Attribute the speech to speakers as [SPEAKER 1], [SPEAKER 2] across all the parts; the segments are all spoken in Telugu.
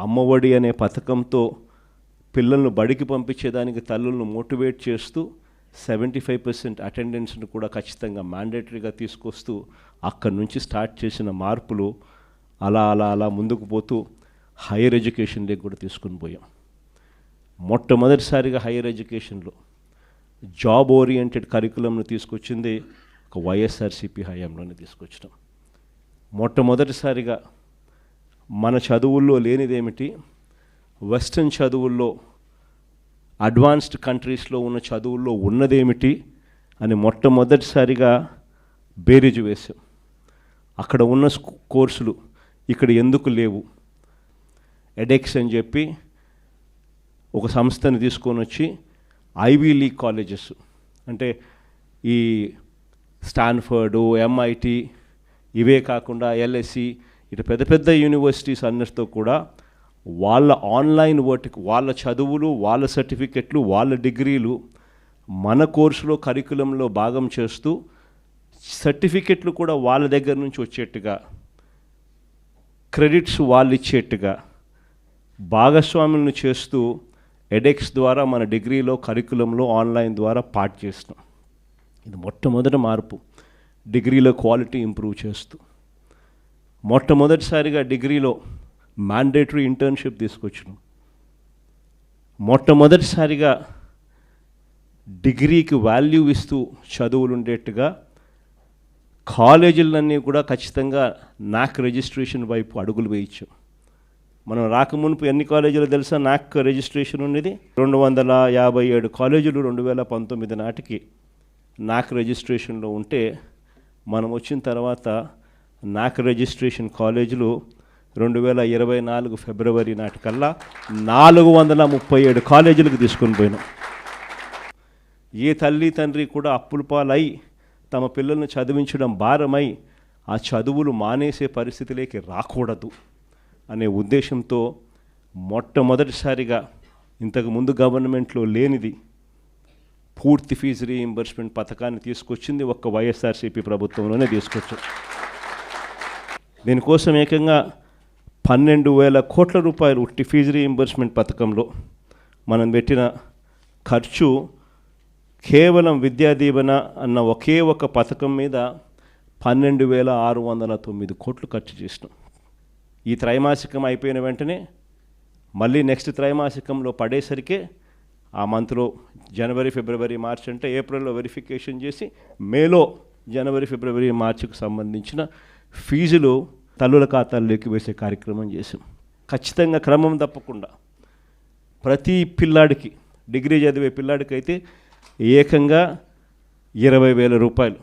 [SPEAKER 1] అమ్మఒడి అనే పథకంతో పిల్లలను బడికి పంపించేదానికి తల్లులను మోటివేట్ చేస్తూ 75% అటెండెన్స్ను కూడా ఖచ్చితంగా మ్యాండేటరీగా తీసుకొస్తూ అక్కడి నుంచి స్టార్ట్ చేసిన మార్పులు అలా అలా అలా ముందుకు పోతూ హైయర్ ఎడ్యుకేషన్లోకి కూడా తీసుకుని పోయాం. మొట్టమొదటిసారిగా హైయర్ ఎడ్యుకేషన్లో జాబ్ ఓరియంటెడ్ కరికులంను తీసుకొచ్చింది ఒక వైఎస్ఆర్సీపీ హయాంలోనే తీసుకొచ్చడం. మొట్టమొదటిసారిగా మన చదువుల్లో లేనిదేమిటి, వెస్ట్రన్ చదువుల్లో అడ్వాన్స్డ్ కంట్రీస్లో ఉన్న చదువుల్లో ఉన్నదేమిటి అని మొట్టమొదటిసారిగా బేరీజు వేశాం. అక్కడ ఉన్న కోర్సులు ఇక్కడ ఎందుకు లేవు, ఎడెక్స్ అని చెప్పి ఒక సంస్థని తీసుకొని వచ్చి ఐవీ లీగ్ కాలేజెస్ అంటే ఈ స్టాన్ఫర్డు, ఎంఐటి, ఇవే కాకుండా ఎల్ఎస్సి, ఇటు పెద్ద పెద్ద యూనివర్సిటీస్ అన్నిటితో కూడా వాళ్ళ ఆన్లైన్ వాళ్ళ చదువులు, వాళ్ళ సర్టిఫికెట్లు, వాళ్ళ డిగ్రీలు మన కోర్సులో కరికులంలో భాగం చేస్తూ సర్టిఫికెట్లు కూడా వాళ్ళ దగ్గర నుంచి వచ్చేట్టుగా, క్రెడిట్స్ వాళ్ళు ఇచ్చేట్టుగా భాగస్వాములను చేస్తూ ఎడెక్స్ ద్వారా మన డిగ్రీలో కరికులంలో ఆన్లైన్ ద్వారా పార్ట్ చేస్తున్నాం. ఇది మొట్టమొదటి మార్పు. డిగ్రీలో క్వాలిటీ ఇంప్రూవ్ చేస్తూ మొట్టమొదటిసారిగా డిగ్రీలో మ్యాండేటరీ ఇంటర్న్షిప్ తీసుకొచ్చినాం. మొట్టమొదటిసారిగా డిగ్రీకి వాల్యూ ఇస్తూ చదువులు ఉండేట్టుగా కాలేజీలన్నీ కూడా ఖచ్చితంగా నాక్ రిజిస్ట్రేషన్ వైపు అడుగులు వేయించాం. మనం రాకమునుపు ఎన్ని కాలేజీలు తెలుసా నాక్ రిజిస్ట్రేషన్ ఉండేది? 257 కాలేజీలు 2019 నాటికి నాక్ రిజిస్ట్రేషన్లో ఉంటే, మనం వచ్చిన తర్వాత నాక్ రిజిస్ట్రేషన్ కాలేజీలు 2024 ఫిబ్రవరి నాటికల్లా 437 కాలేజీలకు తీసుకొని పోయినాం. ఏ తల్లి తండ్రి కూడా అప్పుల పాలై తమ పిల్లలను చదివించడం భారమై ఆ చదువులు మానేసే పరిస్థితిలోకి రాకూడదు అనే ఉద్దేశంతో మొట్టమొదటిసారిగా ఇంతకుముందు గవర్నమెంట్లో లేనిది పూర్తి ఫీజు రీయింబర్స్మెంట్ పథకాన్ని తీసుకొచ్చింది ఒక్క వైఎస్ఆర్సీపీ ప్రభుత్వంలోనే తీసుకొచ్చాం. దీనికోసం ఏకంగా 12,000 కోట్ల రూపాయలు ఉట్టి ఫీజు రీయింబర్స్మెంట్ పథకంలో మనం పెట్టిన ఖర్చు కేవలం విద్యా దీవెన అన్న ఒకే ఒక పథకం మీద 12,609 కోట్లు ఖర్చు చేసినాం. ఈ త్రైమాసికం అయిపోయిన వెంటనే మళ్ళీ నెక్స్ట్ త్రైమాసికంలో పడేసరికే ఆ మంత్లో జనవరి, ఫిబ్రవరి, మార్చ్ అంటే ఏప్రిల్లో వెరిఫికేషన్ చేసి మేలో జనవరి, ఫిబ్రవరి, మార్చికి సంబంధించిన ఫీజులు తల్లుల ఖాతాల్లోకి వేసే కార్యక్రమం చేసాం. ఖచ్చితంగా క్రమం తప్పకుండా ప్రతి పిల్లాడికి, డిగ్రీ చదివే పిల్లాడికి అయితే ఏకంగా 20,000 రూపాయలు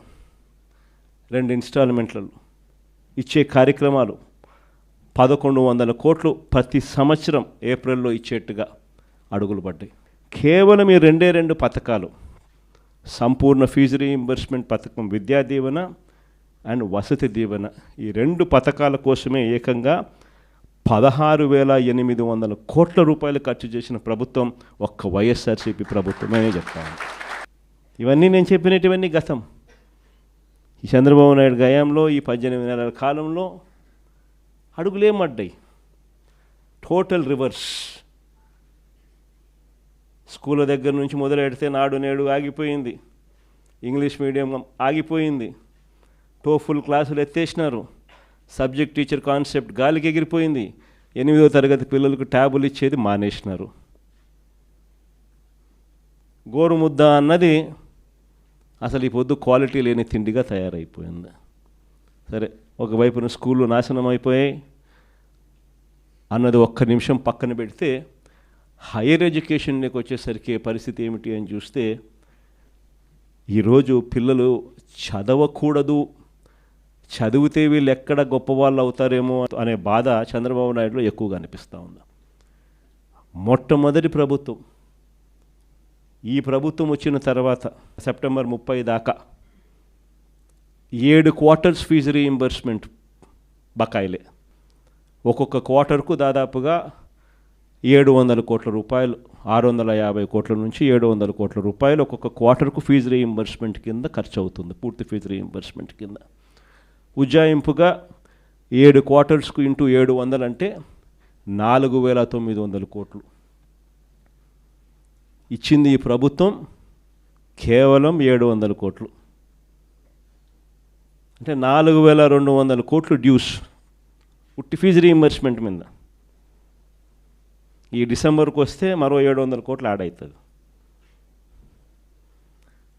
[SPEAKER 1] 2 ఇన్స్టాల్మెంట్లలో ఇచ్చే కార్యక్రమాలు 1,100 కోట్లు ప్రతి సంవత్సరం ఏప్రిల్లో ఇచ్చేట్టుగా అడుగులు పడ్డాయి. కేవలం ఈ 2 పథకాలు, సంపూర్ణ ఫీజు రీయింబర్స్మెంట్ పథకం, విద్యా దీవెన అండ్ వసతి దీవెన, ఈ 2 పథకాల కోసమే ఏకంగా 16,800 కోట్ల రూపాయలు ఖర్చు చేసిన ప్రభుత్వం ఒక్క వైఎస్ఆర్సీపీ ప్రభుత్వమే చెప్తాను. ఇవన్నీ నేను చెప్పినటువన్నీ గతం. ఈ చంద్రబాబు నాయుడు గయాంలో ఈ 18 నెలల కాలంలో అడుగులేమడ్డాయి. Total reverse. స్కూళ్ళ దగ్గర నుంచి మొదలెడితే నాడు నేడు ఆగిపోయింది, ఇంగ్లీష్ మీడియం ఆగిపోయింది, టోఫుల్ క్లాసులు ఎత్తేసినారు, సబ్జెక్ట్ టీచర్ కాన్సెప్ట్ గాలికి ఎగిరిపోయింది, 8వ తరగతి పిల్లలకు ట్యాబులు ఇచ్చేది మానేసినారు. గోరుముద్ద అన్నది అసలు ఈ పొద్దు క్వాలిటీ లేని తిండిగా తయారైపోయింది. సరే, ఒకవైపున స్కూళ్ళు నాశనం అయిపోయాయి అన్నది ఒక్క నిమిషం పక్కన పెడితే, హైయర్ ఎడ్యుకేషన్లోకి వచ్చేసరికి పరిస్థితి ఏమిటి అని చూస్తే, ఈరోజు పిల్లలు చదవకూడదు, చదివితే వీళ్ళు ఎక్కడ గొప్పవాళ్ళు అవుతారేమో అనే బాధ చంద్రబాబు నాయుడులో ఎక్కువగా అనిపిస్తూ ఉంది. మొట్టమొదటి ప్రభుత్వం, ఈ ప్రభుత్వం వచ్చిన తర్వాత సెప్టెంబర్ 30 దాకా 7 క్వార్టర్స్ ఫీజు రీయింబర్స్మెంట్ బకాయిలే. ఒక్కొక్క క్వార్టర్కు దాదాపుగా 700 కోట్ల రూపాయలు, 650 కోట్ల నుంచి 700 కోట్ల రూపాయలు ఒక్కొక్క క్వార్టర్కు ఫీజు రీయింబర్స్మెంట్ కింద ఖర్చు అవుతుంది, పూర్తి ఫీజు రీయింబర్స్మెంట్ కింద. ఉజ్జాయింపుగా 7 క్వార్టర్స్కు ఇంటూ 700 అంటే 4,900 కోట్లు. ఇచ్చింది ఈ ప్రభుత్వం కేవలం 700 కోట్లు. అంటే 4,200 కోట్లు డ్యూస్ ఉట్టి ఫీజు రీయింబర్స్మెంట్ మీద. ఈ డిసెంబర్కి వస్తే మరో 700 కోట్లు యాడ్ అవుతుంది.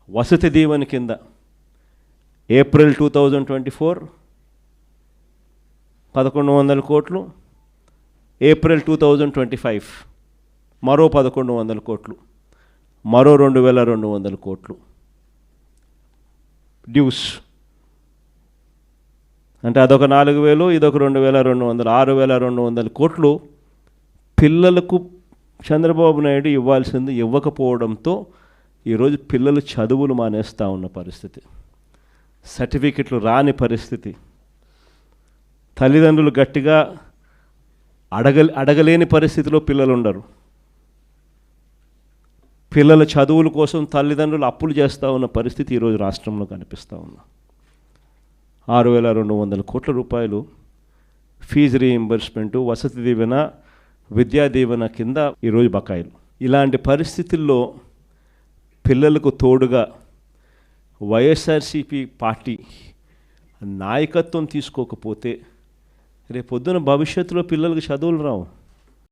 [SPEAKER 1] వసతి దీవెన కింద ఏప్రిల్ 2024 1,100 కోట్లు, ఏప్రిల్ 2025 మరో 1,100 కోట్లు, మరో 2,200 కోట్లు డ్యూస్. అంటే అదొక 4,000, ఇదొక 2,200, 6,200 కోట్లు పిల్లలకు చంద్రబాబు నాయుడు ఇవ్వాల్సింది ఇవ్వకపోవడంతో ఈరోజు పిల్లలు చదువులు మానేస్తూ ఉన్న పరిస్థితి, సర్టిఫికెట్లు రాని పరిస్థితి, తల్లిదండ్రులు గట్టిగా అడగలేని పరిస్థితిలో పిల్లలు ఉండరు. పిల్లల చదువుల కోసం తల్లిదండ్రులు అప్పులు చేస్తూ ఉన్న పరిస్థితి ఈరోజు రాష్ట్రంలో కనిపిస్తూ ఉంది. 6,200 కోట్ల రూపాయలు ఫీజు రీయింబర్స్మెంటు, వసతి దీవెన, విద్యా దీవెన కింద ఈరోజు బకాయిలు. ఇలాంటి పరిస్థితుల్లో పిల్లలకు తోడుగా వైఎస్ఆర్సీపీ పార్టీ నాయకత్వం తీసుకోకపోతే రేపొద్దున భవిష్యత్తులో పిల్లలకు చదువులు రావు.